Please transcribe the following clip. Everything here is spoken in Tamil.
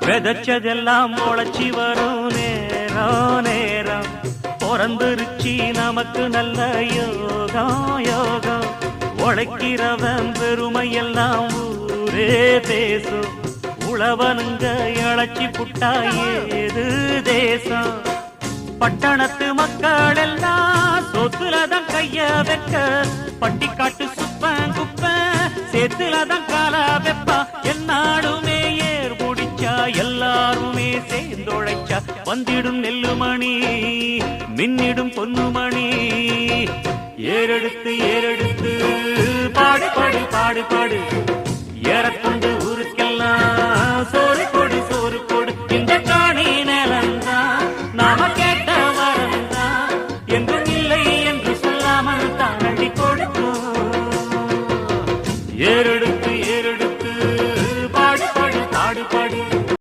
விதைச்சதெல்லாம் முளைச்சி வரும் நேரம் நேரம் பிறந்துருச்சி நமக்கு நல்ல யோகம் யோகம் உழைக்கிறவன் பெருமையெல்லாம் ஊரே பேசும் உழவனுங்க இழைச்சி புட்டா ஏது தேசம் பட்டணத்து மக்கள் எல்லாம் சொத்துலதான் கைய வைக்க பட்டிக்காட்டு சுப்பன் குப்பன் சேத்துலதான் காலா வெப்பா என்னாடுமே ஏர் முடிச்சா எல்லாருமே சேர்ந்தொழைச்சா வந்திடும் நெல்லுமணி மின்னிடும் பொன்னுமணி ஏறெடுத்து பாடு பாடு பாடு பாடு ஏறக்கொண்டு ஊருக்கெல்லாம் சோறு